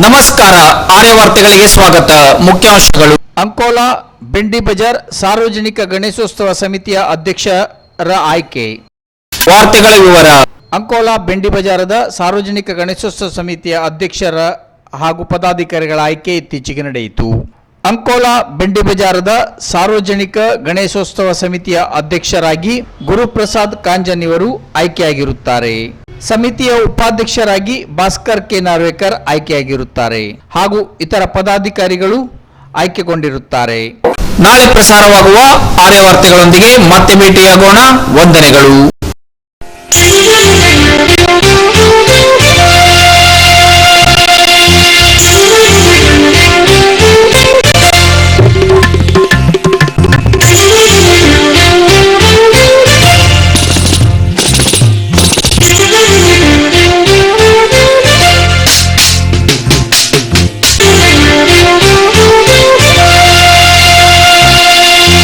ನಮಸ್ಕಾರ, ಆರ್ಯ ವಾರ್ತೆಗಳಿಗೆ ಸ್ವಾಗತ. ಮುಖ್ಯಾಂಶಗಳು. ಅಂಕೋಲಾ ಬೆಂಡಿ ಬಜಾರ್ ಸಾರ್ವಜನಿಕ ಗಣೇಶೋತ್ಸವ ಸಮಿತಿಯ ಅಧ್ಯಕ್ಷರ ಆಯ್ಕೆ. ವಾರ್ತೆಗಳ ವಿವರ. ಅಂಕೋಲಾ ಬೆಂಡಿ ಬಜಾರದ ಸಾರ್ವಜನಿಕ ಗಣೇಶೋತ್ಸವ ಸಮಿತಿಯ ಅಧ್ಯಕ್ಷರ ಹಾಗೂ ಪದಾಧಿಕಾರಿಗಳ ಆಯ್ಕೆ ಇತ್ತೀಚೆಗೆ ನಡೆಯಿತು. ಅಂಕೋಲಾ ಬೆಂಡಿ ಬಜಾರದ ಸಾರ್ವಜನಿಕ ಗಣೇಶೋತ್ಸವ ಸಮಿತಿಯ ಅಧ್ಯಕ್ಷರಾಗಿ ಗುರುಪ್ರಸಾದ್ ಕಾಂಜನ್ ಇವರು ಆಯ್ಕೆಯಾಗಿರುತ್ತಾರೆ. ಸಮಿತಿಯ ಉಪಾಧ್ಯಕ್ಷರಾಗಿ ಭಾಸ್ಕರ್ ಕೆ ನಾರ್ವೇಕರ್ ಆಯ್ಕೆಯಾಗಿರುತ್ತಾರೆ ಹಾಗೂ ಇತರ ಪದಾಧಿಕಾರಿಗಳು ಆಯ್ಕೆಗೊಂಡಿರುತ್ತಾರೆ. ನಾಳೆ ಪ್ರಸಾರವಾಗುವ ಆರ್ಯ ವಾರ್ತೆಗಳೊಂದಿಗೆ ಮತ್ತೆ ಭೇಟಿಯಾಗೋಣ. ವಂದನೆಗಳು.